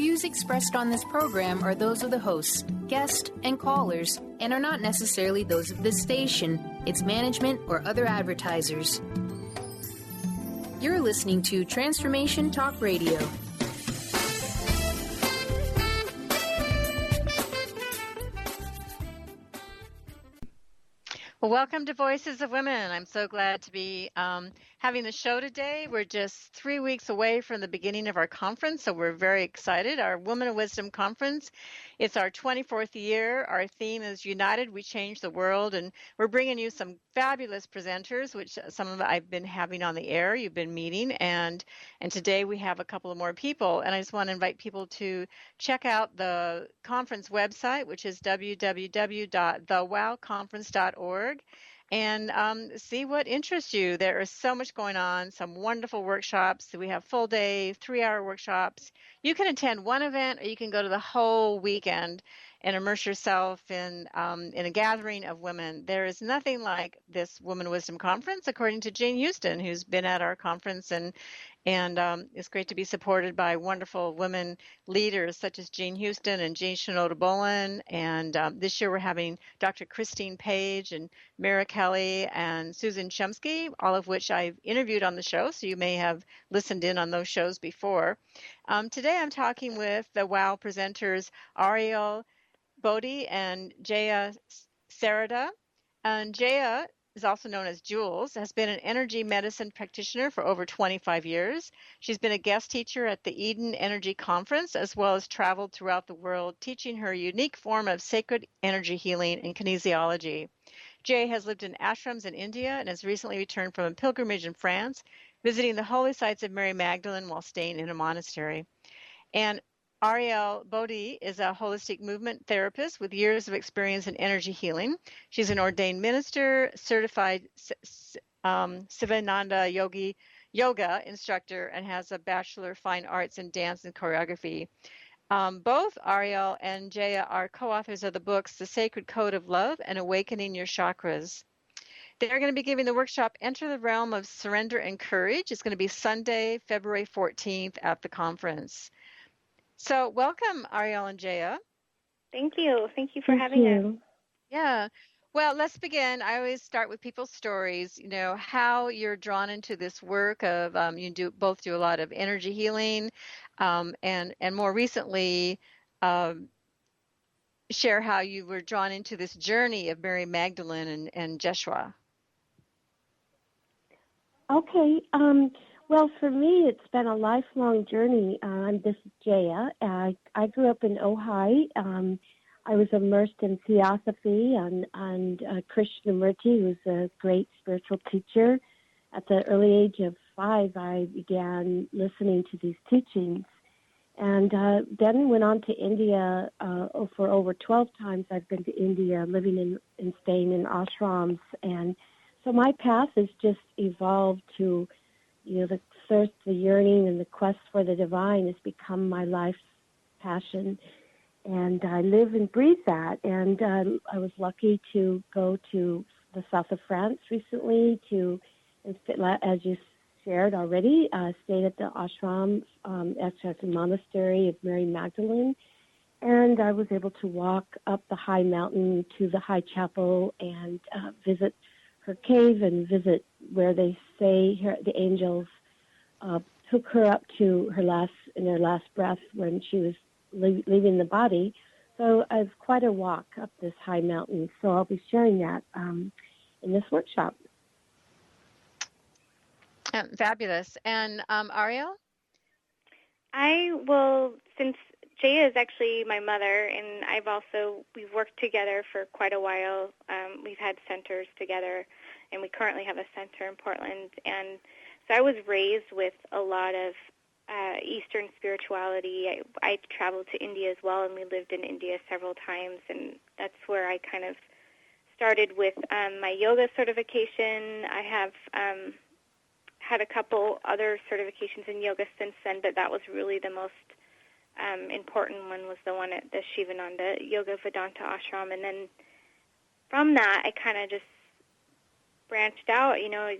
views expressed on this program are those of the hosts, guests, and callers, and are not necessarily those of this station, its management, or other advertisers. You're listening to Transformation Talk Radio. Well, welcome to Voices of Women. I'm so glad to be having the show today. We're just 3 weeks away from the beginning of our conference, so we're very excited. Our Women of Wisdom Conference, it's our 24th year. Our theme is United, We Change the World, and we're bringing you some fabulous presenters, which some of I've been having on the air, you've been meeting, and today we have a couple of more people. And I just want to invite people to check out the conference website, which is www.thewowconference.org. And see what interests you. There is so much going on, some wonderful workshops. We have full day, 3-hour workshops. You can attend one event or you can go to the whole weekend and immerse yourself in a gathering of women. There is nothing like this Women Wisdom Conference, according to Jane Houston, who's been at our conference, and it's great to be supported by wonderful women leaders such as Jane Houston and Jane Shinoda Bolin. And this year we're having Dr. Christine Page and Mara Kelly and Susan Chomsky, all of which I've interviewed on the show, so you may have listened in on those shows before. Today I'm talking with the WOW presenters Arielle, Beauduy, and Jaya Sarada. And Jaya is also known as Jules, has been an energy medicine practitioner for over 25 years. She's been a guest teacher at the Eden Energy Conference, as well as traveled throughout the world, teaching her unique form of sacred energy healing and kinesiology. Jay has lived in ashrams in India and has recently returned from a pilgrimage in France, visiting the holy sites of Mary Magdalene while staying in a monastery. And Arielle Beauduy is a holistic movement therapist with years of experience in energy healing. She's an ordained minister, certified Sivananda yoga instructor, and has a Bachelor of Fine Arts in Dance and Choreography. Both Arielle and Jaya are co-authors of the books The Sacred Code of Love and Awakening Your Chakras. They're going to be giving the workshop Enter the Realm of Surrender and Courage. It's going to be Sunday, February 14th at the conference. So welcome, Arielle and Jaya. Thank you. Thank you for having us. Yeah. Well, let's begin. I always start with people's stories, how you're drawn into this work of, you both do a lot of energy healing, and more recently, share how you were drawn into this journey of Mary Magdalene and Jeshua. Okay. Well, for me, it's been a lifelong journey. This is Jaya. I grew up in Ojai. I was immersed in theosophy and Krishnamurti, who's a great spiritual teacher. At the early age of 5, I began listening to these teachings. And then went on to India for over 12 times. I've been to India, living and staying in ashrams. And so my path has just evolved to, the thirst, the yearning, and the quest for the divine has become my life's passion. And I live and breathe that. And I was lucky to go to the south of France recently as you shared already, stayed at the ashram, at the monastery of Mary Magdalene. And I was able to walk up the high mountain to the high chapel and visit her cave and visit where they say the angels took her up to her last breath when she was leaving the body. So it's quite a walk up this high mountain. So I'll be sharing that in this workshop. Fabulous. And Arielle? Since Jaya is actually my mother, and we've worked together for quite a while. We've had centers together, and we currently have a center in Portland. And so I was raised with a lot of Eastern spirituality. I traveled to India as well, and we lived in India several times, and that's where I kind of started with my yoga certification. I have had a couple other certifications in yoga since then, but that was really the most important one, was the one at the Shivananda Yoga Vedanta Ashram. And then from that, I kind of just branched out,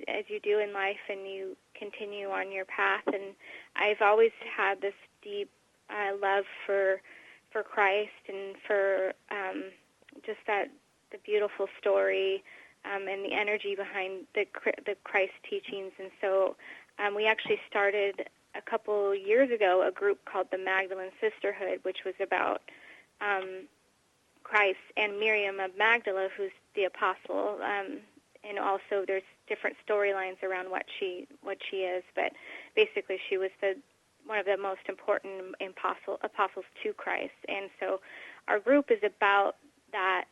as you do in life, and you continue on your path. And I've always had this deep love for Christ and for just the beautiful story and the energy behind the Christ teachings. And so we actually started a couple years ago a group called the Magdalene Sisterhood, which was about Christ and Miriam of Magdala, who's the apostle. And also there's different storylines around what she is, but basically she was one of the most important apostles to Christ. And so our group is about that,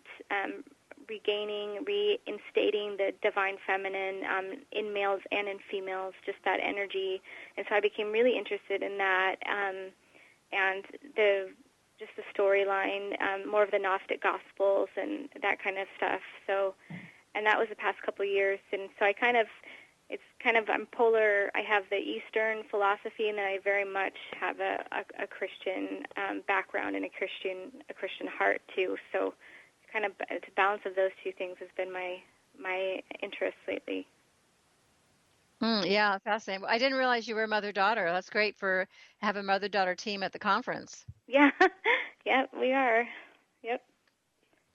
reinstating the divine feminine in males and in females, just that energy. And so I became really interested in that, and the storyline, more of the Gnostic Gospels and that kind of stuff. So, and that was the past couple of years. And so I'm polar. I have the Eastern philosophy, and then I very much have a Christian background and a Christian heart too. So, kind of the balance of those two things has been my interest lately. Yeah, fascinating. I didn't realize you were mother-daughter. That's great for have a mother-daughter team at the conference. Yeah, yeah, we are. Yep.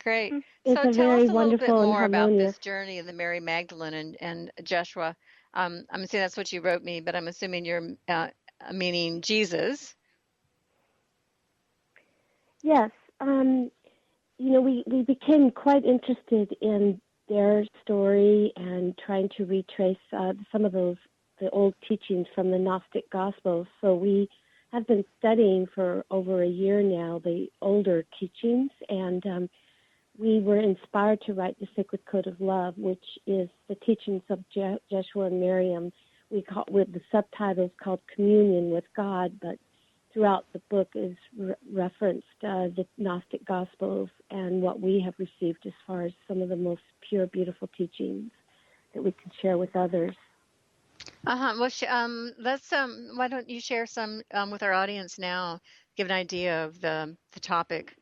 Great. It's So tell us a little bit more about this harmonious journey of the Mary Magdalene and Jeshua. I'm assuming that's what you wrote me, but I'm assuming you're meaning Jesus. Yes. We became quite interested in their story and trying to retrace some of the old teachings from the Gnostic Gospels. So we have been studying for over a year now the older teachings, and we were inspired to write the Sacred Code of Love, which is the teachings of Jeshua and Miriam. With the subtitles called Communion with God, but throughout the book is referenced the Gnostic Gospels and what we have received as far as some of the most pure, beautiful teachings that we can share with others. Well, let's. Why don't you share some with our audience now? Give an idea of the topic.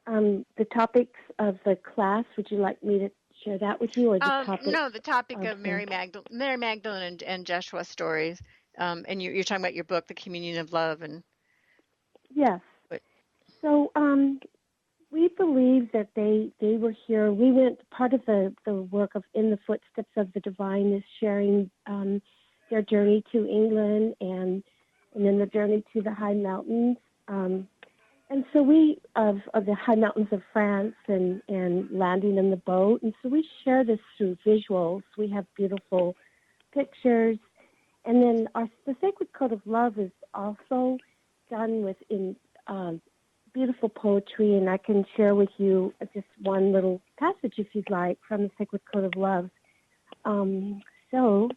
The topics of the class. Would you like me to share that with you, or the topic? No, the topic of Mary Magdalene and Jeshua stories. And you're talking about your book, The Communion of Love, and yes. So we believe that they were here. We went part of the work of In the Footsteps of the Divine is sharing their journey to England and then the journey to the high mountains. And so we of the high mountains of France and landing in the boat. And so we share this through visuals. We have beautiful pictures. And then the Sacred Code of Love is also done within beautiful poetry, and I can share with you just one little passage, if you'd like, from the Sacred Code of Love. So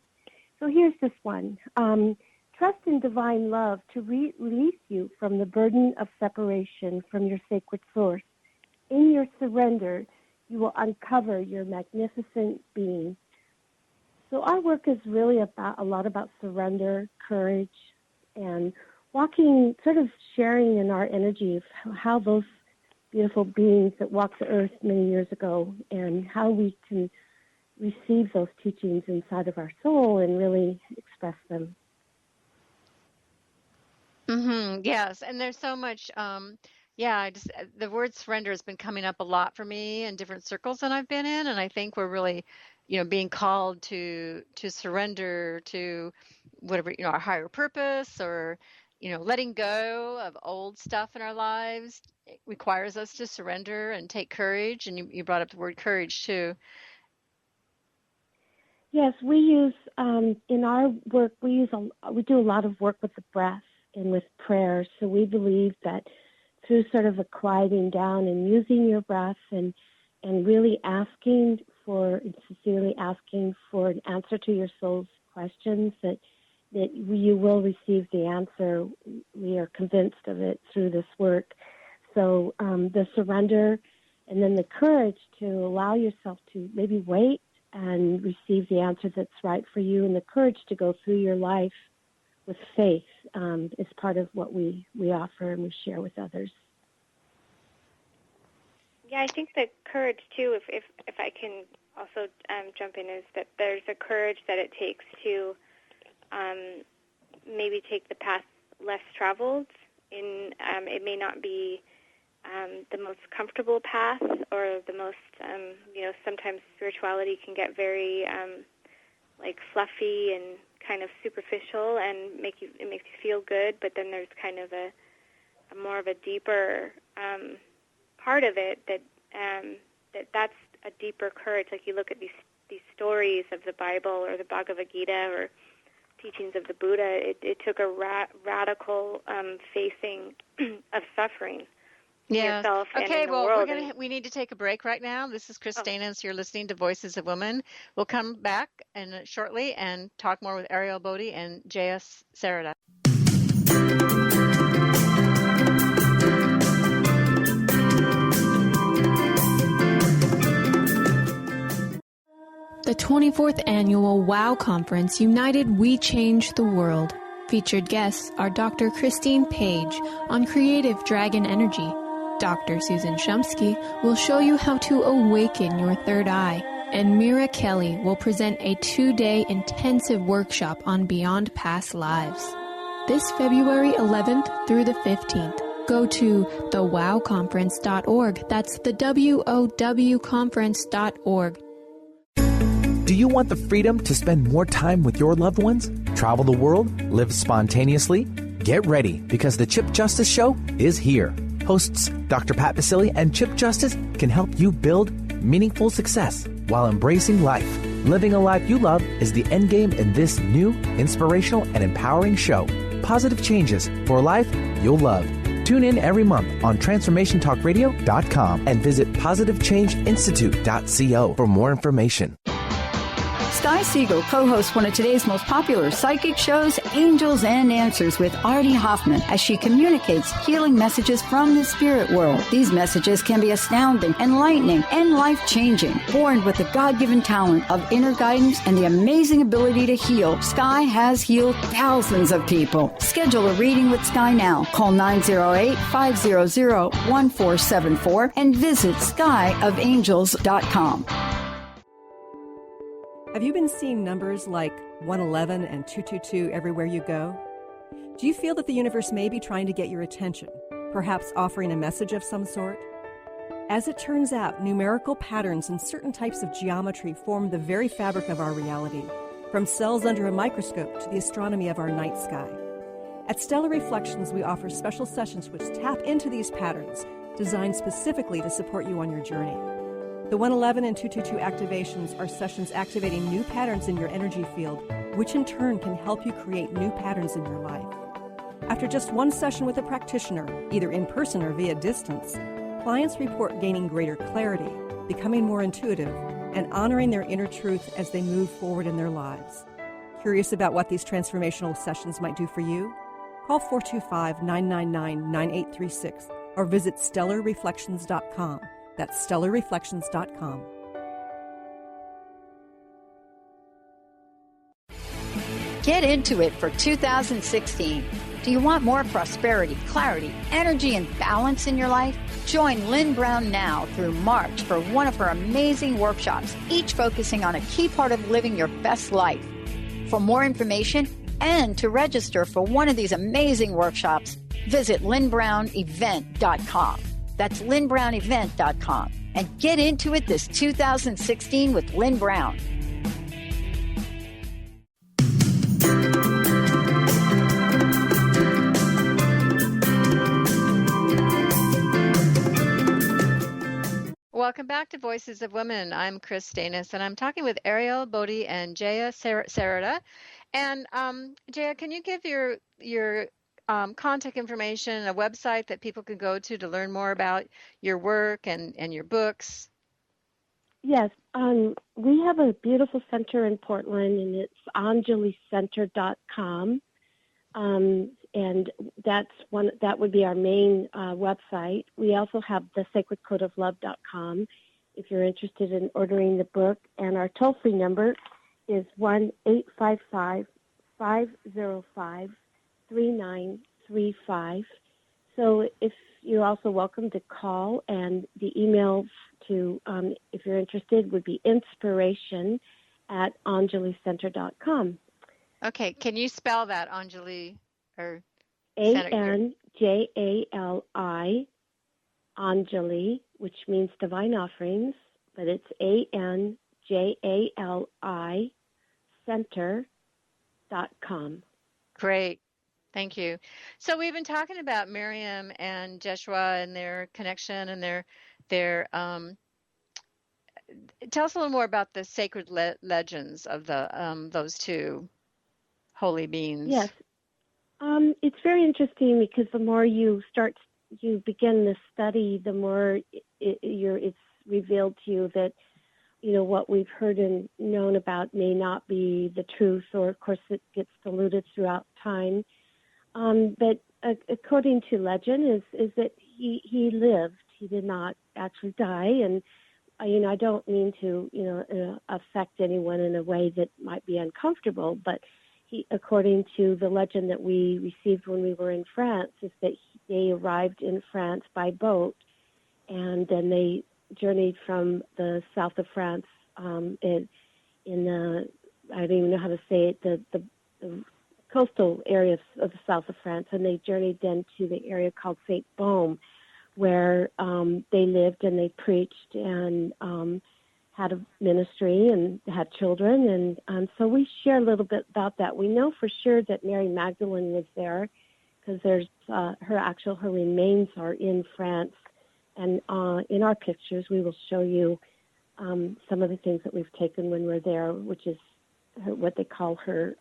here's this one. Trust in divine love to release you from the burden of separation from your sacred source. In your surrender, you will uncover your magnificent being. So our work is really a lot about surrender, courage, and walking, sort of sharing in our energy of how those beautiful beings that walked the earth many years ago and how we can receive those teachings inside of our soul and really express them. Yes, and there's so much. The word surrender has been coming up a lot for me in different circles that I've been in, and I think we're really, being called to surrender to whatever, our higher purpose, or letting go of old stuff in our lives. It requires us to surrender and take courage, and you brought up the word courage too. Yes, we use in our work. We do a lot of work with the breath and with prayer. So we believe that through sort of a quieting down and using your breath and really sincerely asking for an answer to your soul's questions, that you will receive the answer. We are convinced of it through this work. So the surrender and then the courage to allow yourself to maybe wait and receive the answer that's right for you, and the courage to go through your life with faith is part of what we offer and we share with others. Yeah, I think the courage too, if I can also jump in, is that there's a courage that it takes to maybe take the path less traveled. It may not be the most comfortable path or the most, sometimes spirituality can get very fluffy and kind of superficial and it makes you feel good, but then there's kind of a more of a deeper part of it that's a deeper courage. Like you look at these stories of the Bible or the Bhagavad Gita or teachings of the Buddha, it took a radical facing of suffering. Yes. Yourself okay, and in well, the world. we need to take a break right now. This is Kris Steinnes. You're listening to Voices of Women. We'll come back shortly and talk more with Arielle Beauduy and Jaya Sarada. The 24th Annual WOW Conference, United We Change the World. Featured guests are Dr. Christine Page on Creative Dragon Energy. Dr. Susan Shumsky will show you how to awaken your third eye. And Mira Kelly will present a 2-day intensive workshop on Beyond Past Lives. This February 11th through the 15th. Go to thewowconference.org. That's the WOW conference.org. Do you want the freedom to spend more time with your loved ones? Travel the world? Live spontaneously? Get ready, because the Chip Justice Show is here. Hosts Dr. Pat Basile and Chip Justice can help you build meaningful success while embracing life. Living a life you love is the end game in this new, inspirational, and empowering show. Positive changes for a life you'll love. Tune in every month on TransformationTalkRadio.com and visit PositiveChangeInstitute.co for more information. Sky Siegel co-hosts one of today's most popular psychic shows, Angels and Answers, with Artie Hoffman, as she communicates healing messages from the spirit world. These messages can be astounding, enlightening, and life-changing. Born with the God-given talent of inner guidance and the amazing ability to heal, Sky has healed thousands of people. Schedule a reading with Sky now. Call 908-500-1474 and visit skyofangels.com. Have you been seeing numbers like 111 and 222 everywhere you go? Do you feel that the universe may be trying to get your attention, perhaps offering a message of some sort? As it turns out, numerical patterns and certain types of geometry form the very fabric of our reality, from cells under a microscope to the astronomy of our night sky. At Stellar Reflections, we offer special sessions which tap into these patterns, designed specifically to support you on your journey. The 111 and 222 activations are sessions activating new patterns in your energy field, which in turn can help you create new patterns in your life. After just one session with a practitioner, either in person or via distance, clients report gaining greater clarity, becoming more intuitive, and honoring their inner truth as they move forward in their lives. Curious about what these transformational sessions might do for you? Call 425-999-9836 or visit stellarreflections.com. That's stellarreflections.com. Get into it for 2016. Do you want more prosperity, clarity, energy, and balance in your life? Join Lynn Brown now through March for one of her amazing workshops, each focusing on a key part of living your best life. For more information and to register for one of these amazing workshops, visit lynnbrownevent.com. That's lynnbrownevent.com. And get into it this 2016 with Lynn Brown. Welcome back to Voices of Women. I'm Kris Steinnes, and I'm talking with Arielle Beauduy and Jaya Sarada. And Jaya, can you give your contact information, a website that people can go to learn more about your work and your books? Yes, we have a beautiful center in Portland, and it's angelicenter.com, and that would be our main website. We also have the sacredcodeoflove.com if you're interested in ordering the book, and our toll-free number is 1-855-505-3935. So if you're also welcome to call, and the email to, if you're interested, would be inspiration@angelicenter.com. Okay, can you spell that, Anjali? Or Anjali, Anjali, which means divine offerings, but it's Anjali center.com. Great. Thank you. So we've been talking about Miriam and Jeshua and their connection and their tell us a little more about the sacred legends of the those two holy beings. Yes. It's very interesting because the more you begin the study, the more it's revealed to you that, what we've heard and known about may not be the truth, or of course it gets diluted throughout time. But according to legend is that he lived. He did not actually die. And, I don't mean to, affect anyone in a way that might be uncomfortable, but according to the legend that we received when we were in France, is that they arrived in France by boat, and then they journeyed from the south of France in the, I don't even know how to say it, the coastal area of the south of France, and they journeyed then to the area called Saint Baume, where they lived and they preached and had a ministry and had children. And so we share a little bit about that. We know for sure that Mary Magdalene was there because there's her remains are in France. And in our pictures, we will show you some of the things that we've taken when we're there, which is what they call her.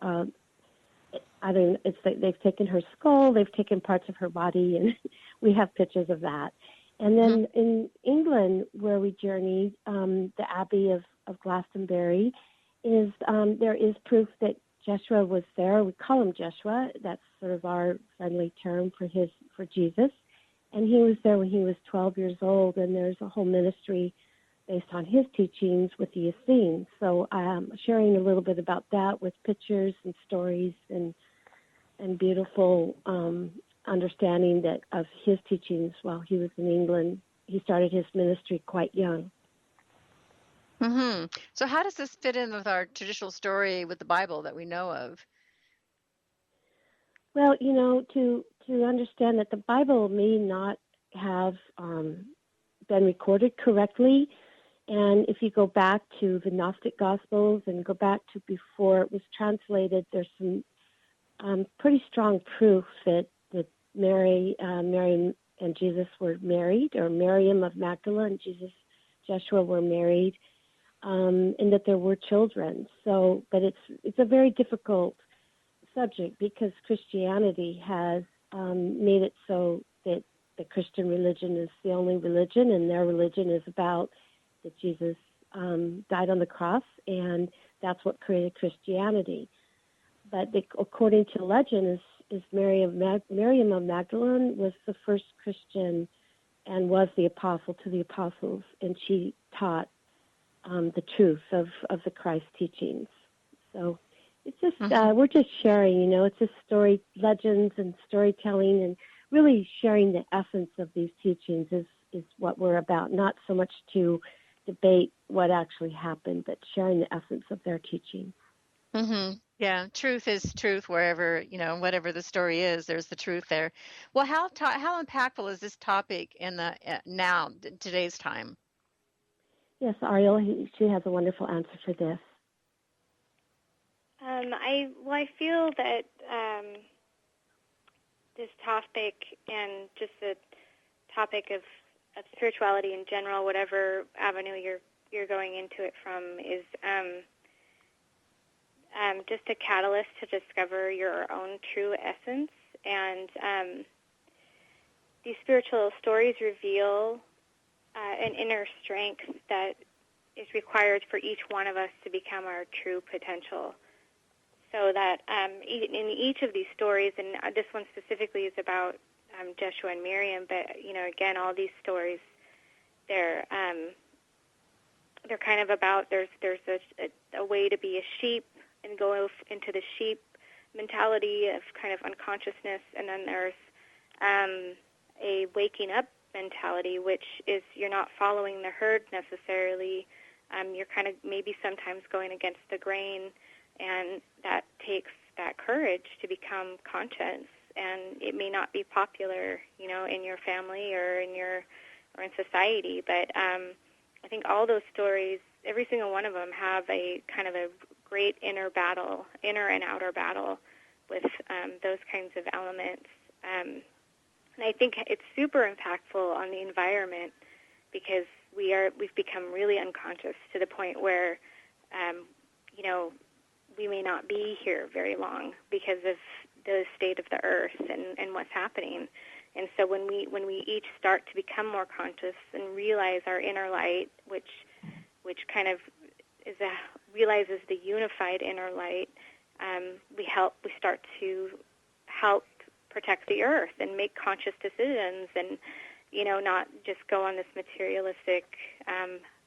They've taken her skull, they've taken parts of her body, and we have pictures of that. And then in England, where we journeyed, the Abbey of Glastonbury, there is proof that Jeshua was there. We call him Jeshua. That's sort of our friendly term for Jesus. And he was there when he was 12 years old, and there's a whole ministry based on his teachings with the Essenes. So I'm sharing a little bit about that with pictures and stories and beautiful understanding that of his teachings while he was in England. He started his ministry quite young. So how does this fit in with our traditional story with the Bible that we know of? Well, to understand that the Bible may not have been recorded correctly, and if you go back to the Gnostic Gospels and go back to before it was translated, there's some pretty strong proof that Mary and Jesus were married, or Miriam of Magdala and Jeshua were married, and that there were children. So, but it's a very difficult subject because Christianity has made it so that the Christian religion is the only religion, and their religion is about that Jesus died on the cross, and that's what created Christianity. But according to legend, is Miriam of Magdalene was the first Christian and was the apostle to the apostles, and she taught the truth of the Christ teachings. So it's just we're just sharing, it's just story, legends and storytelling, and really sharing the essence of these teachings is what we're about. Not so much to debate what actually happened, but sharing the essence of their teaching. Yeah, truth is truth wherever, whatever the story is, there's the truth there. Well, how impactful is this topic in the now, today's time? Yes, Arielle, she has a wonderful answer for this. I feel that this topic and just the topic of spirituality in general, whatever avenue you're going into it from, is just a catalyst to discover your own true essence. And these spiritual stories reveal an inner strength that is required for each one of us to become our true potential. So that in each of these stories, and this one specifically is about Jeshua and Miriam, but again, all these stories, they're kind of about there's a way to be a sheep and go into the sheep mentality of kind of unconsciousness, and then there's a waking up mentality, which is you're not following the herd necessarily. You're kind of maybe sometimes going against the grain, and that takes that courage to become conscious and it may not be popular, in your family or in society. But I think all those stories, every single one of them, have a kind of a great inner and outer battle with those kinds of elements. And I think it's super impactful on the environment because we've become really unconscious to the point where, we may not be here very long because of the state of the earth and what's happening. And so when we each start to become more conscious and realize our inner light, which kind of realizes the unified inner light, we start to help protect the earth and make conscious decisions, and not just go on this materialistic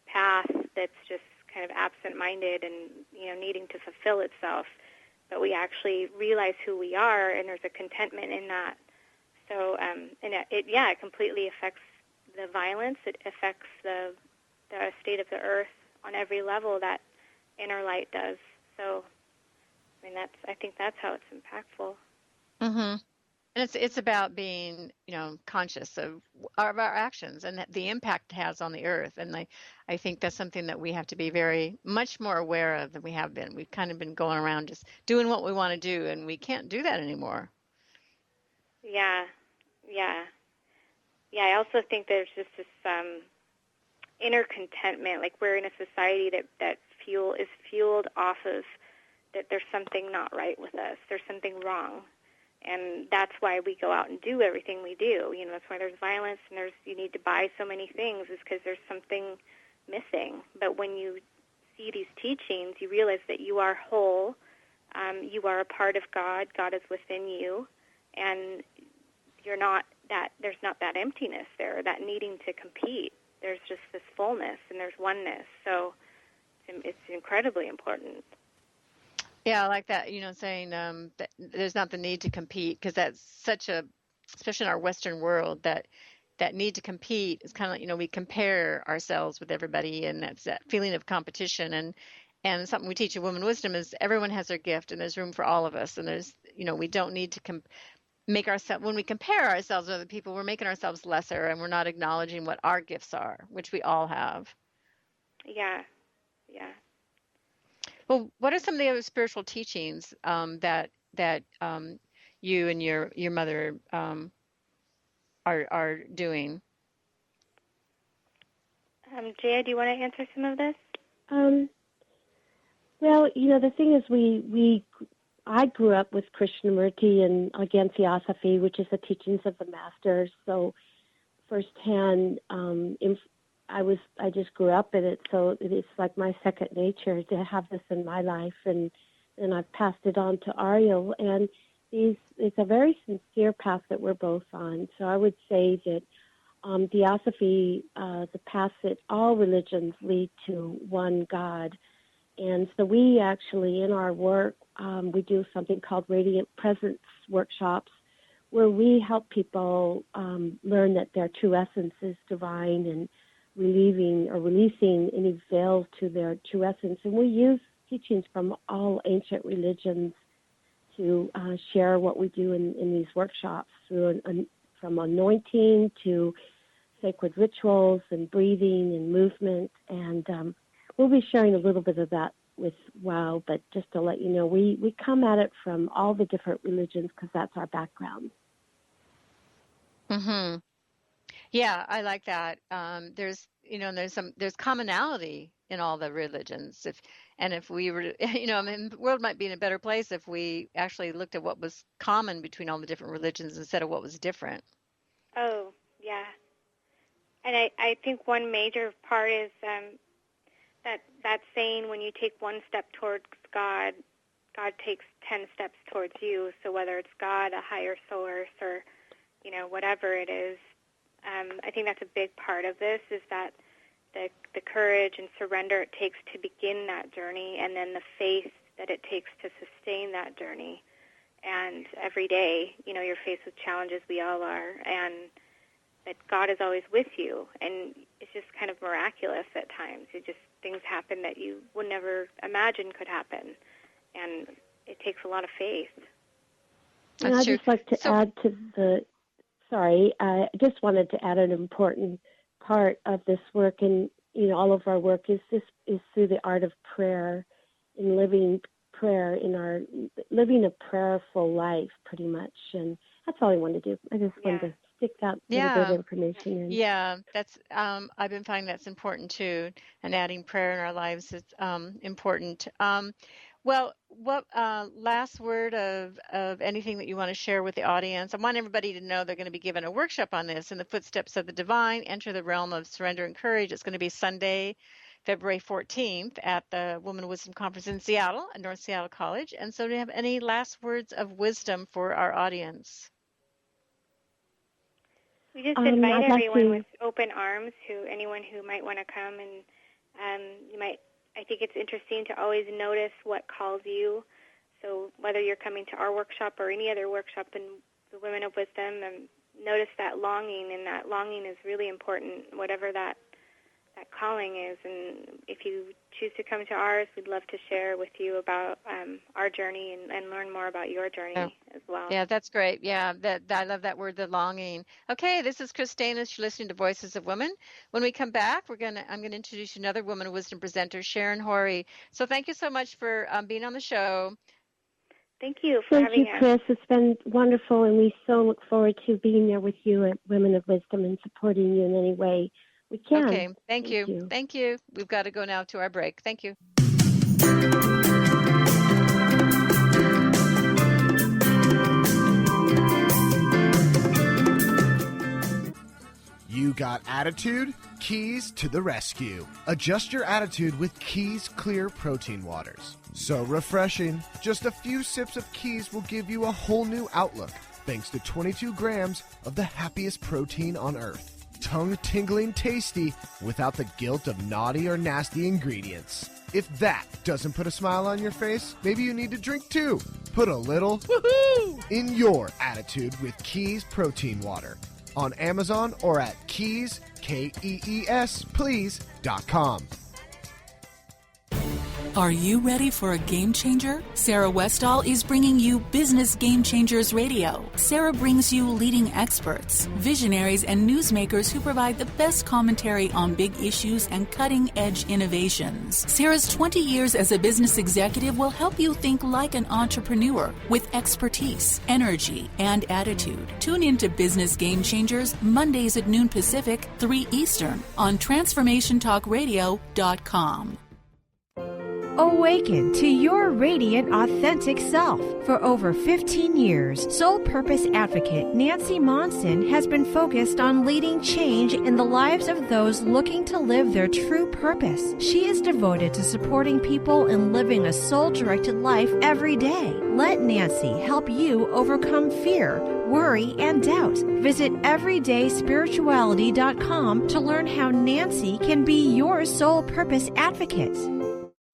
path that's just kind of absent-minded and needing to fulfill itself. But we actually realize who we are, and there's a contentment in that. So, it completely affects the violence. It affects the state of the earth on every level that inner light does. So, I think that's how it's impactful. Mm-hmm. And it's about being, conscious of our actions and the impact it has on the earth. And I think that's something that we have to be very much more aware of than we have been. We've kind of been going around just doing what we want to do, and we can't do that anymore. Yeah. I also think there's just this inner contentment. Like, we're in a society that is fueled off of that there's something not right with us. There's something wrong. And that's why we go out and do everything we do. That's why there's violence and you need to buy so many things, is because there's something missing. But when you see these teachings, you realize that you are whole. You are a part of God. God is within you. And there's not that emptiness there, that needing to compete. There's just this fullness and there's oneness. So it's incredibly important. Yeah, I like that, saying that there's not the need to compete, because that's especially in our Western world, that need to compete is kind of like, we compare ourselves with everybody, and that's that feeling of competition. And something we teach in Women Wisdom is everyone has their gift, and there's room for all of us. And there's, we don't need to make ourselves, when we compare ourselves with other people, we're making ourselves lesser, and we're not acknowledging what our gifts are, which we all have. Yeah. Well, what are some of the other spiritual teachings that you and your mother are doing? Jaya, do you want to answer some of this? Well, the thing is, I grew up with Krishnamurti and again Theosophy, which is the teachings of the masters. So firsthand, I just grew up in it, so it's like my second nature to have this in my life, and I've passed it on to Arielle, and it's a very sincere path that we're both on. So I would say that Theosophy, the path that all religions lead to one God, and so we actually, in our work, we do something called Radiant Presence workshops, where we help people learn that their true essence is divine and releasing any veils to their true essence. And we use teachings from all ancient religions to share what we do in these workshops, from anointing to sacred rituals and breathing and movement. And we'll be sharing a little bit of that with WOW, but just to let you know, we come at it from all the different religions because that's our background. Mm-hmm. Yeah, I like that. There's commonality in all the religions. If we were, the world might be in a better place if we actually looked at what was common between all the different religions instead of what was different. Oh, yeah. And I think one major part is that saying, when you take one step towards God, God takes 10 steps towards you. So whether it's God, a higher source, or whatever it is, I think that's a big part of this, is that the courage and surrender it takes to begin that journey, and then the faith that it takes to sustain that journey. And every day, you're faced with challenges, we all are, and that God is always with you. And it's just kind of miraculous at times. Things happen that you would never imagine could happen. And it takes a lot of faith. And I'd just like to add to I just wanted to add an important part of this work, and all of our work is through the art of prayer and living prayer living a prayerful life, pretty much. And that's all I wanted to do. I just wanted to stick that little bit of information in. Yeah, that's I've been finding that's important too, and adding prayer in our lives is important. Well, what last word of anything that you want to share with the audience? I want everybody to know they're going to be given a workshop on this, In the Footsteps of the Divine, Enter the Realm of Surrender and Courage. It's going to be Sunday, February 14th at the Women of Wisdom Conference in Seattle, at North Seattle College. And so do you have any last words of wisdom for our audience? We just invite everyone with open arms, anyone who might want to come, and I think it's interesting to always notice what calls you. So whether you're coming to our workshop or any other workshop in the Women of Wisdom, notice that longing, and that longing is really important, whatever that calling is. And if you choose to come to ours, we'd love to share with you about our journey and learn more about your journey as well. Yeah, that's great. Yeah, I love that word, the longing. Okay, this is Kris Steinnes. You're listening to Voices of Women. When we come back, I'm going to introduce you another Woman of Wisdom presenter, Sharon Horry. So thank you so much for being on the show. Thank you for having us. Thank you, Kris. It's been wonderful, and we so look forward to being there with you at Women of Wisdom and supporting you in any way we can. Okay, thank you. Thank you. We've got to go now to our break. Thank you. You got attitude? Keys to the rescue. Adjust your attitude with Keys Clear Protein Waters. So refreshing. Just a few sips of Keys will give you a whole new outlook, thanks to 22 grams of the happiest protein on earth. Tongue-tingling tasty without the guilt of naughty or nasty ingredients. If that doesn't put a smile on your face, maybe you need to drink too. Put a little woohoo in your attitude with Keys Protein Water. On Amazon or at Keys, Kees, please.com. Are you ready for a game changer? Sarah Westall is bringing you Business Game Changers Radio. Sarah brings you leading experts, visionaries, and newsmakers who provide the best commentary on big issues and cutting-edge innovations. Sarah's 20 years as a business executive will help you think like an entrepreneur with expertise, energy, and attitude. Tune into Business Game Changers Mondays at noon Pacific, 3 Eastern on TransformationTalkRadio.com. Awaken to your radiant, authentic self. For over 15 years, Soul Purpose Advocate Nancy Monson has been focused on leading change in the lives of those looking to live their true purpose. She is devoted to supporting people in living a soul-directed life every day. Let Nancy help you overcome fear, worry, and doubt. Visit everydayspirituality.com to learn how Nancy can be your soul purpose advocate.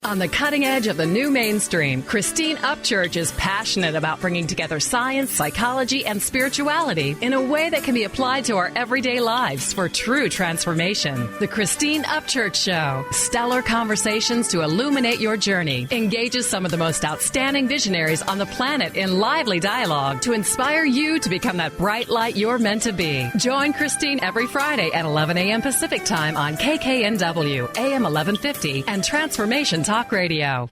On the cutting edge of the new mainstream, Christine Upchurch is passionate about bringing together science, psychology, and spirituality in a way that can be applied to our everyday lives for true transformation. The Christine Upchurch Show. Stellar conversations to illuminate your journey. Engages some of the most outstanding visionaries on the planet in lively dialogue to inspire you to become that bright light you're meant to be. Join Christine every Friday at 11 a.m. Pacific Time on KKNW, AM 1150, and Transformation Talk Radio.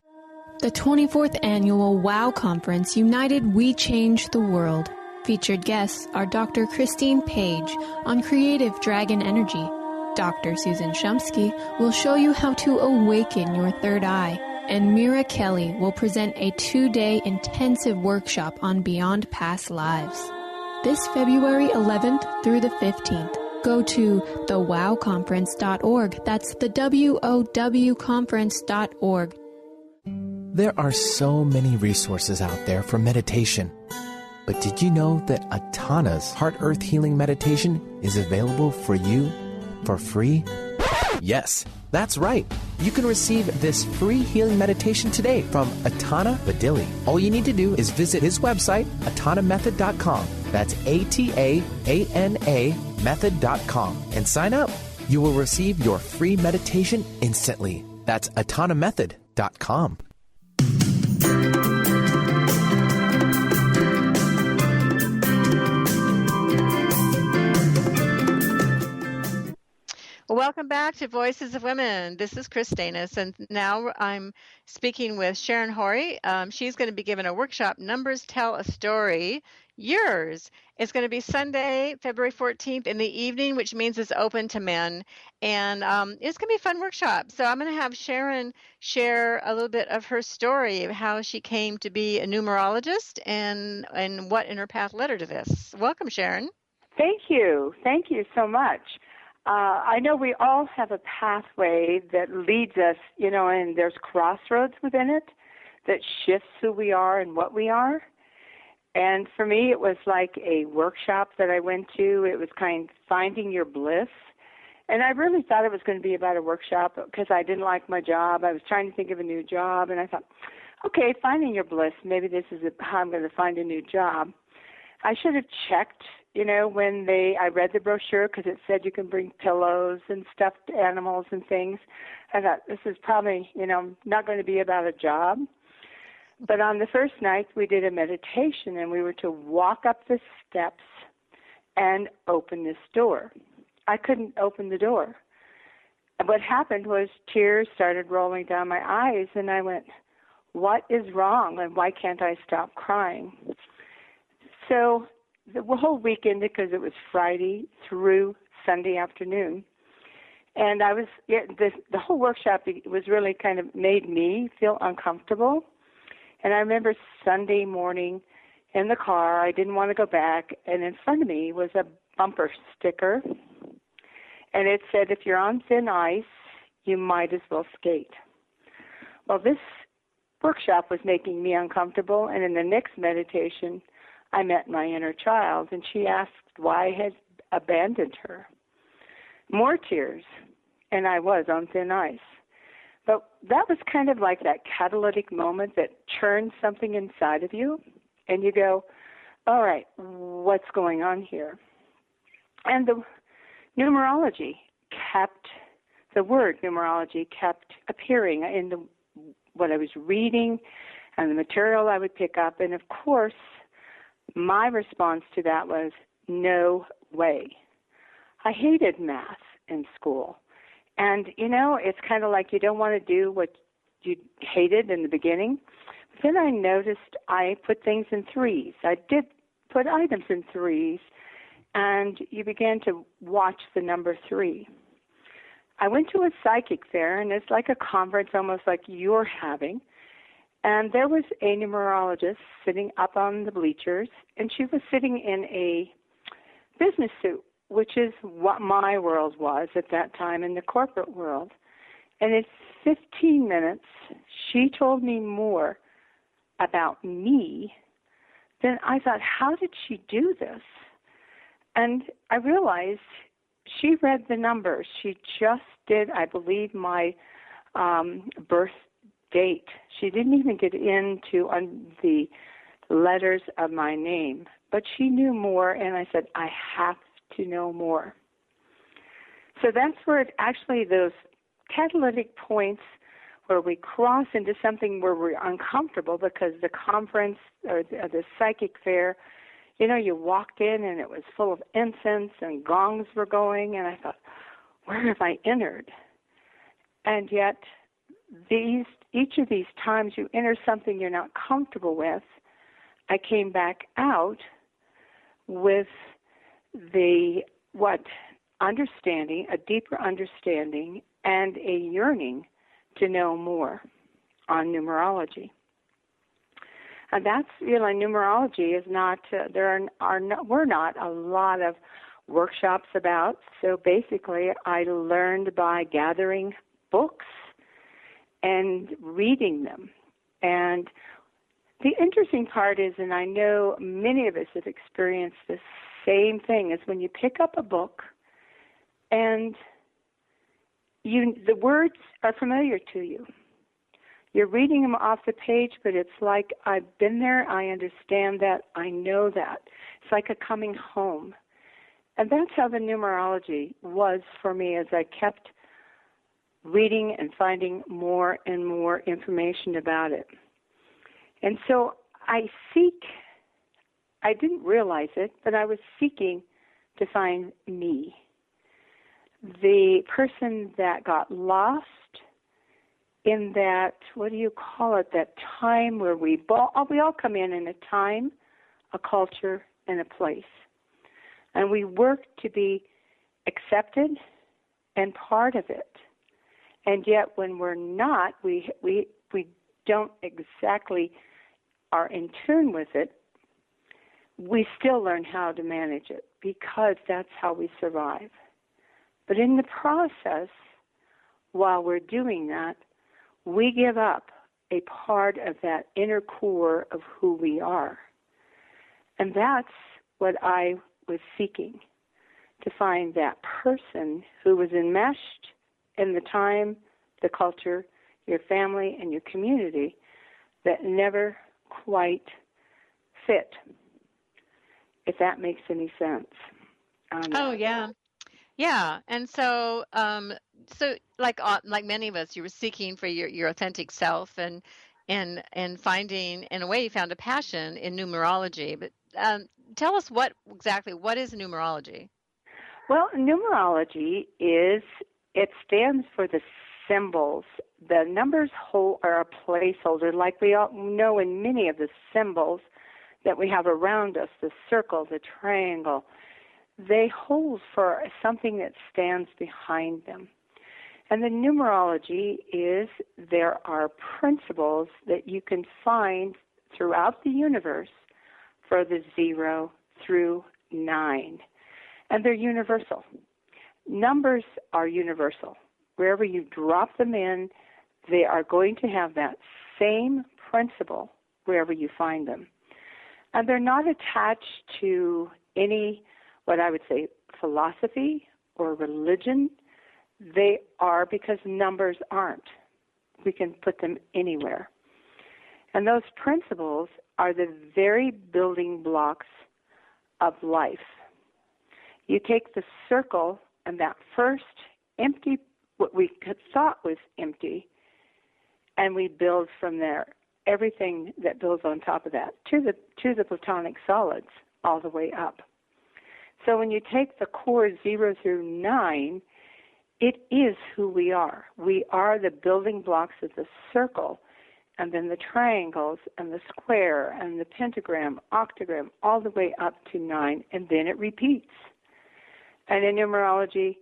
The 24th Annual WOW Conference, United We Change the World. Featured guests are Dr. Christine Page on Creative Dragon Energy. Dr. Susan Shumsky will show you how to awaken your third eye. And Mira Kelly will present a 2-day intensive workshop on Beyond Past Lives. This February 11th through the 15th. Go to thewowconference.org. That's the WOW conference.org. There are so many resources out there for meditation. But did you know that Atana's Heart Earth Healing Meditation is available for you for free? Yes, that's right. You can receive this free healing meditation today from Atana Beauduy. All you need to do is visit his website, atanamethod.com. That's ATAANA method.com and sign up. You will receive your free meditation instantly. That's atanamethod.com. Welcome back to Voices of Women. This is Kris Steinnes, and now I'm speaking with Sharon Horry. She's going to be giving a workshop, Numbers Tell a Story. Yours. It's going to be Sunday, February 14th in the evening, which means it's open to men. And it's going to be a fun workshop. So I'm going to have Sharon share a little bit of her story of how she came to be a numerologist and what in her path led her to this. Welcome, Sharon. Thank you. Thank you so much. I know we all have a pathway that leads us, and there's crossroads within it that shifts who we are and what we are. And for me, it was like a workshop that I went to. It was kind of finding your bliss. And I really thought it was going to be about a workshop because I didn't like my job. I was trying to think of a new job, and I thought, okay, finding your bliss, maybe this is how I'm going to find a new job. I should have checked, when I read the brochure because it said you can bring pillows and stuffed animals and things. I thought, this is probably, not going to be about a job. But on the first night, we did a meditation, and we were to walk up the steps and open this door. I couldn't open the door. And what happened was tears started rolling down my eyes, and I went, what is wrong, and why can't I stop crying? So the whole weekend, because it was Friday through Sunday afternoon, and the whole workshop was really kind of made me feel uncomfortable. And I remember Sunday morning in the car, I didn't want to go back, and in front of me was a bumper sticker, and it said, if you're on thin ice, you might as well skate. Well, this workshop was making me uncomfortable, and in the next meditation, I met my inner child, and she asked why I had abandoned her. More tears, and I was on thin ice. But that was kind of like that catalytic moment that churns something inside of you, and you go, all right, what's going on here? And the word numerology kept appearing in what I was reading and the material I would pick up, and of course, my response to that was, no way. I hated math in school. And, it's kind of like you don't want to do what you hated in the beginning. But then I noticed I put things in threes. I did put items in threes, and you began to watch the number 3. I went to a psychic fair, and it's like a conference almost like you're having. And there was a numerologist sitting up on the bleachers, and she was sitting in a business suit, which is what my world was at that time in the corporate world. And in 15 minutes, she told me more about me than I thought, how did she do this? And I realized she read the numbers. She just did, I believe, my birth date. She didn't even get into the letters of my name, but she knew more, and I said, I have to know more. So that's where it actually, those catalytic points where we cross into something where we're uncomfortable, because the conference or the psychic fair, you walked in and it was full of incense and gongs were going, and I thought, where have I entered? And yet each of these times you enter something you're not comfortable with, I came back out with understanding, a deeper understanding, and a yearning to know more on numerology. And that's, numerology is not, we're not a lot of workshops about. So basically, I learned by gathering books and reading them. And the interesting part is, and I know many of us have experienced the same thing, is when you pick up a book and the words are familiar to you. You're reading them off the page, but it's like, I've been there, I understand that, I know that. It's like a coming home. And that's how the numerology was for me as I kept reading and finding more and more information about it. And so I didn't realize it, but I was seeking to find me. the person that got lost in that, what do you call it, that time where we all come in a time, a culture, and a place. And we work to be accepted and part of it. And yet when we're not, we don't exactly are in tune with it, we still learn how to manage it because that's how we survive. But in the process, while we're doing that, we give up a part of that inner core of who we are. And that's what I was seeking, to find that person who was enmeshed in the time, the culture, your family, and your community that never quite fit, if that makes any sense. Oh, yeah. Yeah. And so, like many of us, you were seeking for your authentic self and finding, in a way, you found a passion in numerology. But tell us what is numerology? Well, numerology it stands for the symbols. The numbers are a placeholder, like we all know in many of the symbols that we have around us, the circle, the triangle. They hold for something that stands behind them. And the numerology there are principles that you can find throughout the universe for the 0 through 9. And they're universal. Numbers are universal. Wherever you drop them in, they are going to have that same principle wherever you find them. And they're not attached to any, what I would say, philosophy or religion. They are because numbers aren't. We can put them anywhere. And those principles are the very building blocks of life. You take the circle and that first empty, what we thought was empty, and we build from there everything that builds on top of that to the platonic solids all the way up. So when you take the core 0 through 9, it is who we are. We are the building blocks of the circle, and then the triangles and the square and the pentagram, octagram, all the way up to 9, and then it repeats. And in numerology,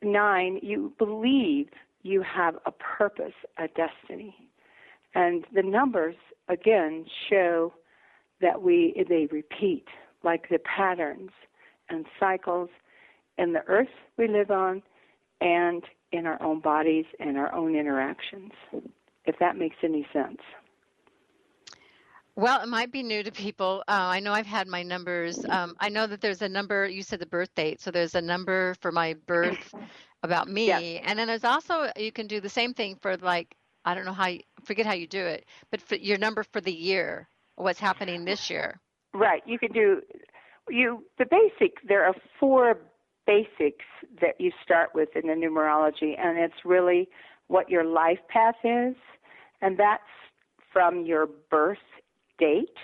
9, you believe you have a purpose, a destiny. And the numbers, again, show that they repeat, like the patterns and cycles in the earth we live on and in our own bodies and our own interactions, if that makes any sense. Well, it might be new to people. I know I've had my numbers. I know that there's a number, you said the birth date, so there's a number for my birth about me. Yes. And then there's also, you can do the same thing for, like, I don't know forget how you do it, but for your number for the year, what's happening this year. Right. You can do, there are 4 basics that you start with in the numerology, and it's really what your life path is, and that's from your birth date.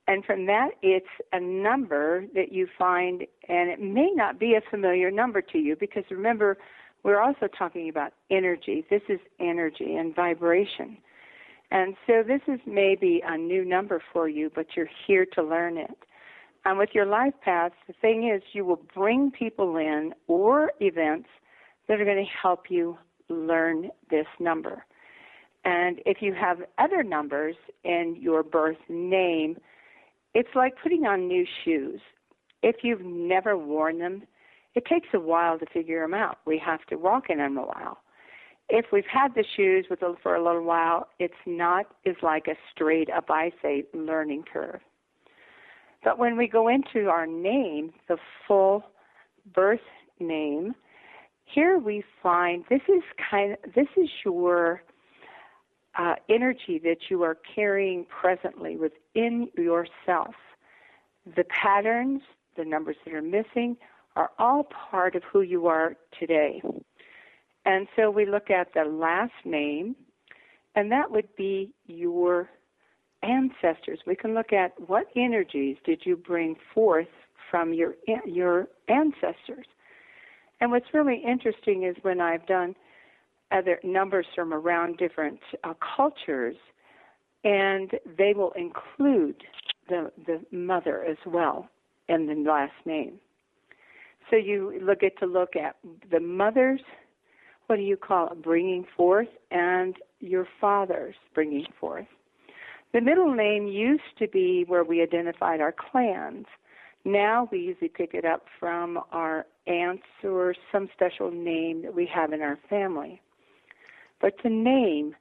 And from that, it's a number that you find, and it may not be a familiar number to you, because remember, we're also talking about energy. This is energy and vibration. And so this is maybe a new number for you, but you're here to learn it. And with your life path, the thing is you will bring people in or events that are going to help you learn this number. And if you have other numbers in your birth name, it's like putting on new shoes. If you've never worn them, it takes a while to figure them out. We have to walk in them a while. If we've had the shoes for a little while, it's not as like a straight up, I say, learning curve. But when we go into our name, the full birth name, here we find this is your energy that you are carrying presently within yourself. The patterns, the numbers that are missing, are all part of who you are today. And so we look at the last name, and that would be your ancestors. We can look at what energies did you bring forth from your ancestors. And what's really interesting is when I've done other numbers from around different cultures, and they will include the mother as well in the last name. So you get to look at the mother's, what do you call it, bringing forth, and your father's bringing forth. The middle name used to be where we identified our clans. Now we usually pick it up from our aunts or some special name that we have in our family. But the name,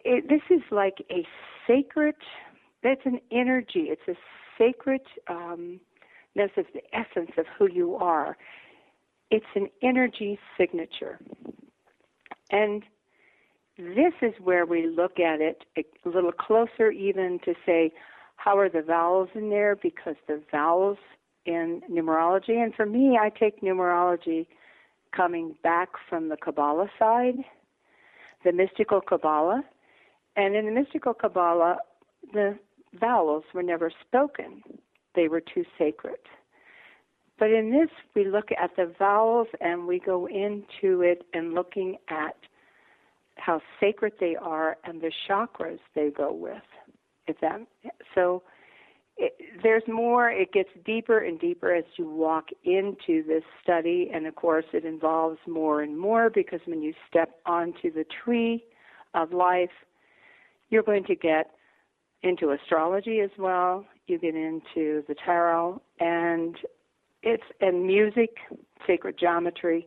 this is like a sacred, that's an energy. It's a sacredness of the essence of who you are. It's an energy signature. And this is where we look at it a little closer even to say, how are the vowels in there? Because the vowels in numerology, and for me, I take numerology coming back from the Kabbalah side, the mystical Kabbalah. And in the mystical Kabbalah, the vowels were never spoken. They were too sacred. But in this, we look at the vowels and we go into it and looking at how sacred they are and the chakras they go with. There's more. It gets deeper and deeper as you walk into this study, and of course it involves more and more, because when you step onto the tree of life, you're going to get into astrology as well. You get into the tarot and music, sacred geometry,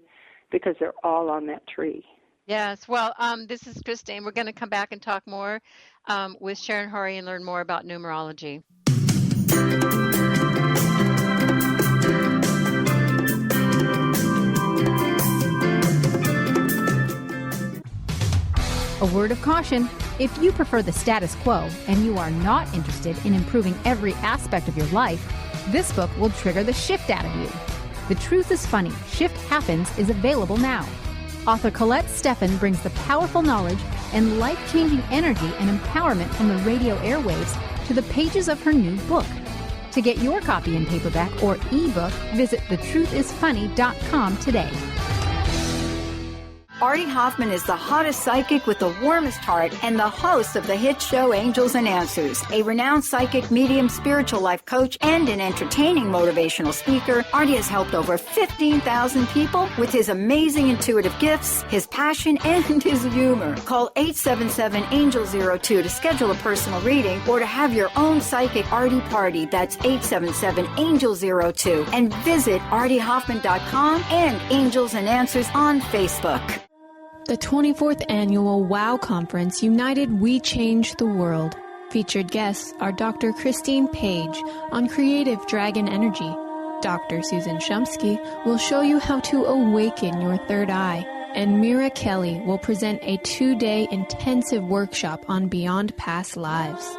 because they're all on that tree. Yes. Well, this is Christine. We're going to come back and talk more with Sharon Horry and learn more about numerology. A word of caution: if you prefer the status quo and you are not interested in improving every aspect of your life, this book will trigger the shift out of you. The Truth is Funny, Shift Happens is available now. Author Colette Steffen brings the powerful knowledge and life-changing energy and empowerment from the radio airwaves to the pages of her new book. To get your copy in paperback or ebook, visit thetruthisfunny.com today. Artie Hoffman is the hottest psychic with the warmest heart and the host of the hit show Angels and Answers. A renowned psychic, medium, spiritual life coach, and an entertaining motivational speaker, Artie has helped over 15,000 people with his amazing intuitive gifts, his passion, and his humor. Call 877-ANGEL-02 to schedule a personal reading or to have your own psychic Artie party. That's 877-ANGEL-02. And visit artiehoffman.com and Angels and Answers on Facebook. The 24th Annual WOW Conference, United We Change the World. Featured guests are Dr. Christine Page on creative dragon energy. Dr. Susan Shumsky will show you how to awaken your third eye. And Mira Kelly will present a 2-day intensive workshop on Beyond Past Lives.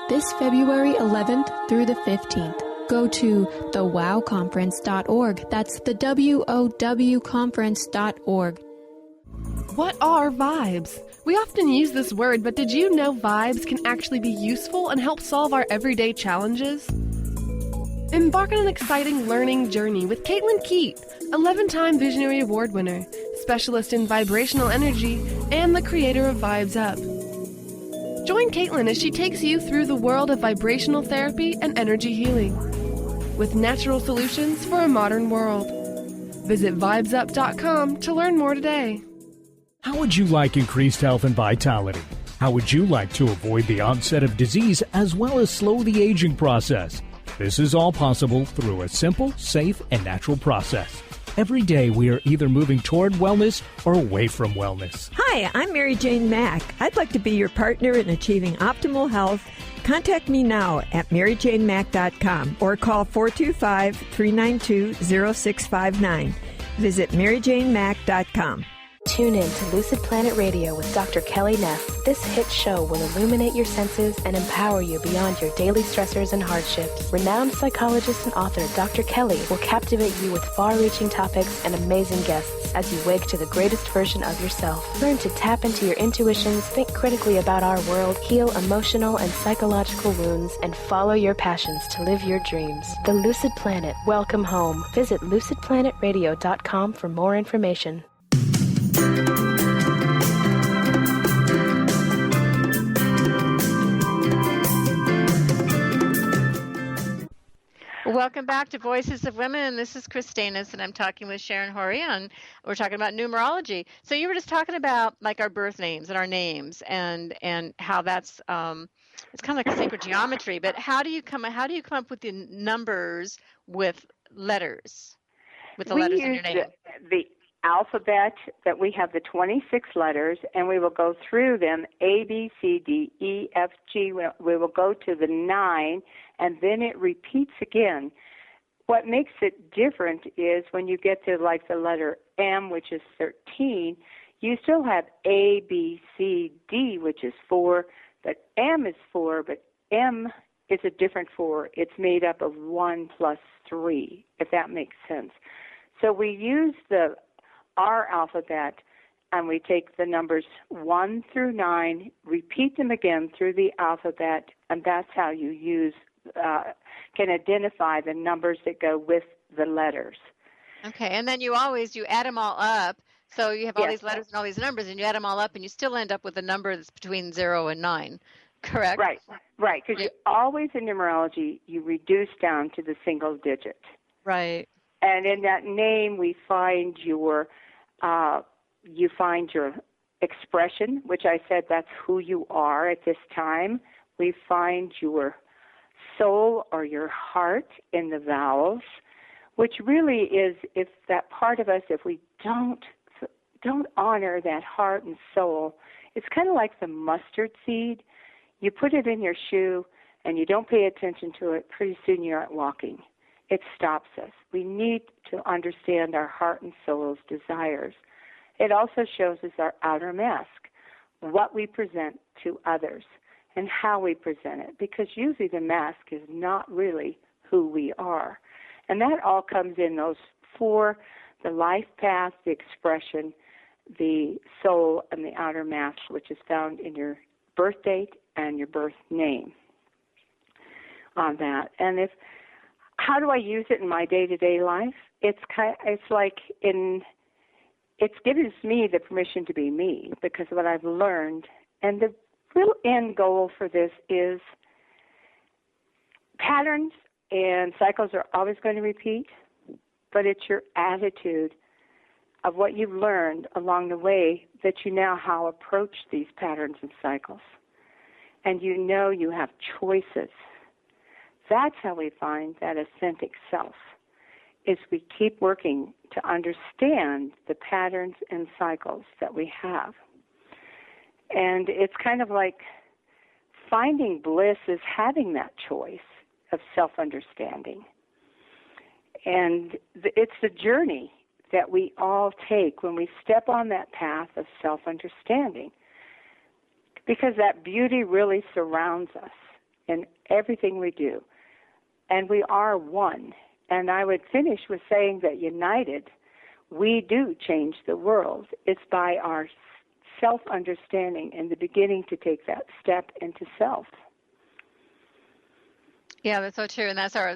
This February 11th through the 15th. Go to thewowconference.org. That's the WOW conference.org. What are vibes? We often use this word, but did you know vibes can actually be useful and help solve our everyday challenges? Embark on an exciting learning journey with Caitlin Keat, 11-time Visionary Award winner, specialist in vibrational energy, and the creator of Vibes Up. Join Caitlin as she takes you through the world of vibrational therapy and energy healing, with natural solutions for a modern world. Visit vibesup.com to learn more today. How would you like increased health and vitality? How would you like to avoid the onset of disease as well as slow the aging process? This is all possible through a simple, safe, and natural process. Every day we are either moving toward wellness or away from wellness. Hi, I'm Mary Jane Mack. I'd like to be your partner in achieving optimal health. Contact me now at maryjanemack.com or call 425-392-0659. Visit maryjanemack.com. Tune in to Lucid Planet Radio with Dr. Kelly Neff. This hit show will illuminate your senses and empower you beyond your daily stressors and hardships. Renowned psychologist and author Dr. Kelly will captivate you with far-reaching topics and amazing guests as you wake to the greatest version of yourself. Learn to tap into your intuitions, think critically about our world, heal emotional and psychological wounds, and follow your passions to live your dreams. The Lucid Planet. Welcome home. Visit lucidplanetradio.com for more information. Welcome back to Voices of Women. This is Kris Steinnes, and I'm talking with Sharon Horry, and we're talking about numerology. So you were just talking about like our birth names and our names, and how that's it's kind of like sacred geometry. But how do you come up with the numbers with letters, with the letters in your name? The alphabet that we have the 26 letters, and we will go through them, A, B, C, D, E, F, G. We will go to the 9, and then it repeats again. What makes it different is when you get to like the letter M, which is 13, you still have A, B, C, D, which is 4, but M is 4, but M is a different 4. It's made up of 1 plus 3, if that makes sense. So we use our alphabet, and we take the numbers 1 through 9, repeat them again through the alphabet, and that's how you can identify the numbers that go with the letters. Okay, and then you add them all up. So you have all these letters and all these numbers, and you add them all up, and you still end up with a number that's between 0 and 9, correct? Right, because you always in numerology, you reduce down to the single digit. Right. And in that name, we find your expression, which I said that's who you are at this time. We find your soul or your heart in the vowels, which really is, if that part of us, if we don't honor that heart and soul, it's kind of like the mustard seed. You put it in your shoe and you don't pay attention to it, pretty soon you aren't walking. It stops us. We need to understand our heart and soul's desires. It also shows us our outer mask, what we present to others and how we present it, because usually the mask is not really who we are. And that all comes in those 4, the life path, the expression, the soul, and the outer mask, which is found in your birth date and your birth name on that. And how do I use it in my day-to-day life? It's gives me the permission to be me, because of what I've learned. And the real end goal for this is patterns and cycles are always going to repeat, but it's your attitude of what you've learned along the way that you now how approach these patterns and cycles. And you have choices. That's how we find that authentic self, is we keep working to understand the patterns and cycles that we have. And it's kind of like finding bliss is having that choice of self-understanding. And it's the journey that we all take when we step on that path of self-understanding, because that beauty really surrounds us in everything we do. And we are one. And I would finish with saying that united, we do change the world. It's by our self-understanding and the beginning to take that step into self. Yeah, that's so true. And that's our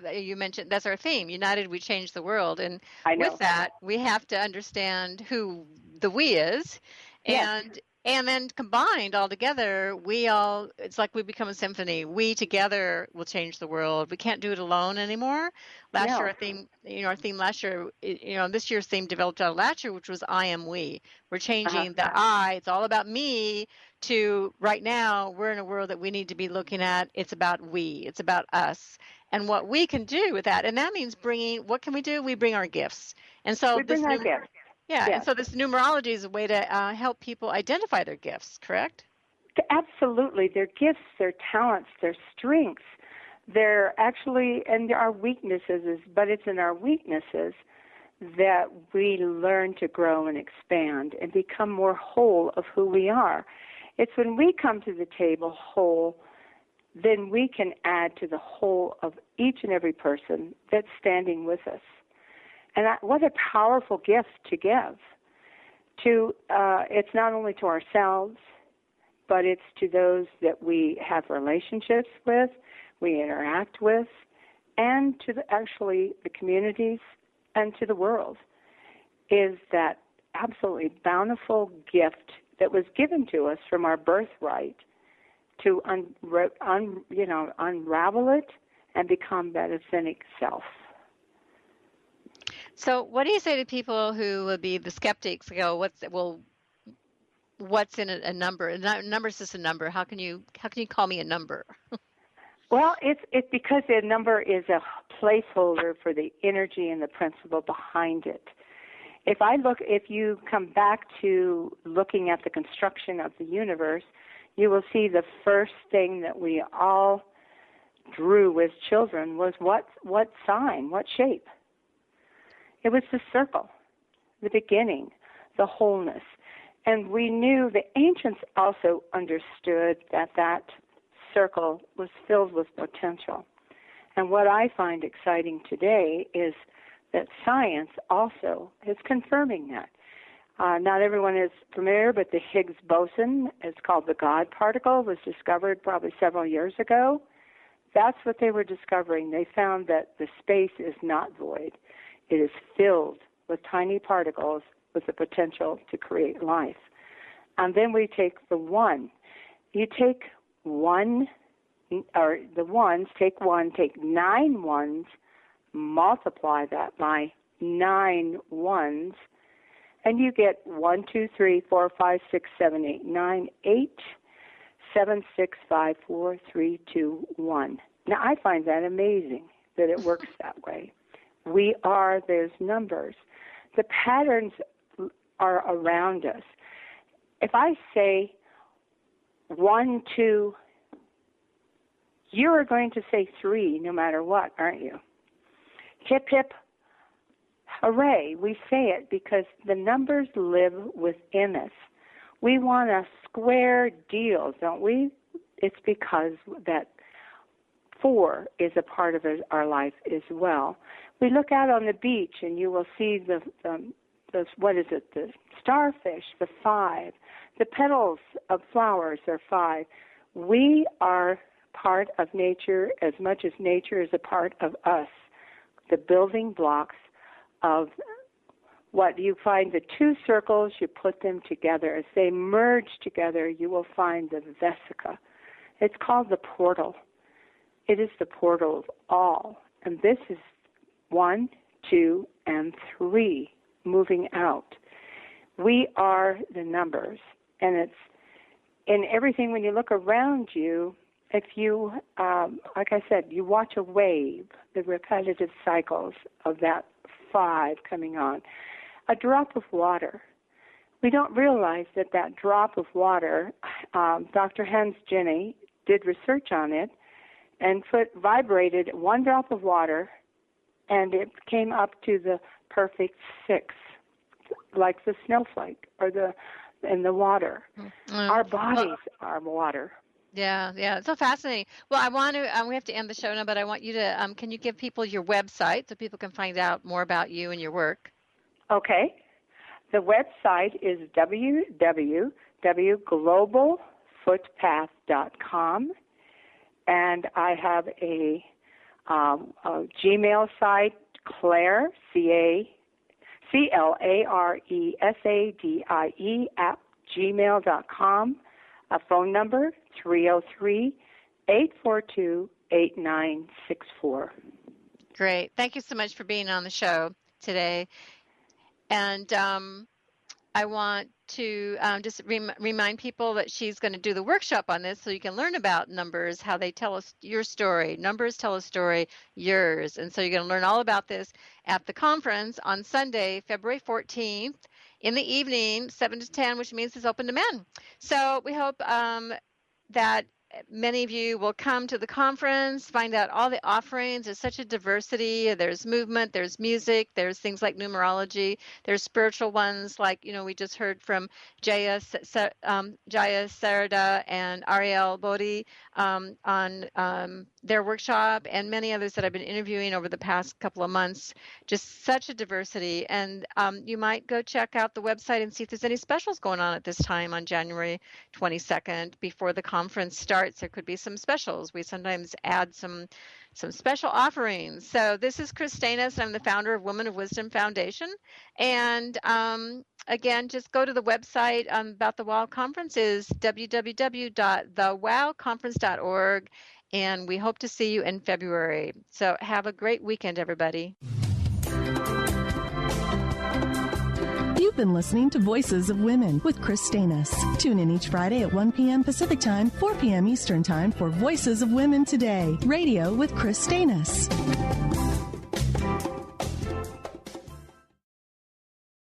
theme. United, we change the world. And with that, we have to understand who the we is. And then combined all together, it's like we become a symphony. We together will change the world. We can't do it alone anymore. Last year, our theme last year, this year's theme developed out of last year, which was I am we. We're changing the I, it's all about me, to right now, we're in a world that we need to be looking at. It's about we, it's about us. And what we can do with that, and that means what can we do? We bring our gifts. And so we bring our gifts. Yeah, and so this numerology is a way to help people identify their gifts, correct? Absolutely. Their gifts, their talents, their strengths, they're actually, and our weaknesses, but it's in our weaknesses that we learn to grow and expand and become more whole of who we are. It's when we come to the table whole, then we can add to the whole of each and every person that's standing with us. And what a powerful gift to give. it's not only to ourselves, but it's to those that we have relationships with, we interact with, and to actually the communities and to the world, is that absolutely bountiful gift that was given to us from our birthright to unravel it and become that authentic self. So what do you say to people who would be the skeptics, go, what's in a number? A number is just a number. How can you call me a number? Well, it's because a number is a placeholder for the energy and the principle behind it. If you come back to looking at the construction of the universe, you will see the first thing that we all drew as children was what sign, what shape. It was the circle, the beginning, the wholeness. And we knew, the ancients also understood that circle was filled with potential. And what I find exciting today is that science also is confirming that. Not everyone is familiar, but the Higgs boson, it's called the God particle, was discovered probably several years ago. That's what they were discovering. They found that the space is not void. It is filled with tiny particles with the potential to create life. And then we take the one. You take one, or the ones, take 9 ones, multiply that by 9 ones, and you get 1, 2, 3, 4, 5, 6, 7, 8, 9, 8, 7, 6, 5, 4, 3, 2, 1. Now, I find that amazing that it works that way. We are those numbers. The patterns are around us. If I say 1, 2, you are going to say 3 no matter what, aren't you? Hip, hip, hooray. We say it because the numbers live within us. We want a square deal, don't we? It's because that 4 is a part of our life as well. We look out on the beach and you will see the starfish, the 5. The petals of flowers are 5. We are part of nature as much as nature is a part of us. The building blocks of what you find, the 2 circles, you put them together. As they merge together, you will find the vesica. It's called the portal. It is the portal of all. And this is 1, 2, and 3 moving out. We are the numbers. And it's in everything. When you look around you, if you, like I said, you watch a wave, the repetitive cycles of that 5 coming on, a drop of water. We don't realize that drop of water, Dr. Hans Jenny did research on it and vibrated 1 drop of water, and it came up to the perfect 6, like the snowflake or in the water. Our bodies are water. Yeah, it's so fascinating. Well, I want to, we have to end the show now, but I want you to, can you give people your website so people can find out more about you and your work? Okay. The website is www.globalfootpath.com, and I have a Gmail site, Claire, CLARESADIE @gmail.com. A phone number, 303-842-8964. Great. Thank you so much for being on the show today. And I want to just remind people that she's going to do the workshop on this so you can learn about numbers, how they tell us your story. Numbers tell a story, yours. And so you're going to learn all about this at the conference on Sunday, February 14th. In the evening, 7 to 10, which means it's open to men. So we hope that many of you will come to the conference, find out all the offerings. There's such a diversity. There's movement, there's music, there's things like numerology, there's spiritual ones like, we just heard from Jaya Sarada and Arielle Beauduy on their workshop, and many others that I've been interviewing over the past couple of months. Just such a diversity. And you might go check out the website and see if there's any specials going on at this time on January 22nd before the conference starts. There could be some specials. We sometimes add some special offerings. So this is Kris Steinnes. I'm the founder of Women of Wisdom Foundation. And again, just go to the website about the WOW Conference is www.thewowconference.org. And we hope to see you in February. So have a great weekend, everybody. You've been listening to Voices of Women with Kris Steinnes. Tune in each Friday at 1 p.m. Pacific Time, 4 p.m. Eastern Time for Voices of Women Today, radio with Kris Steinnes.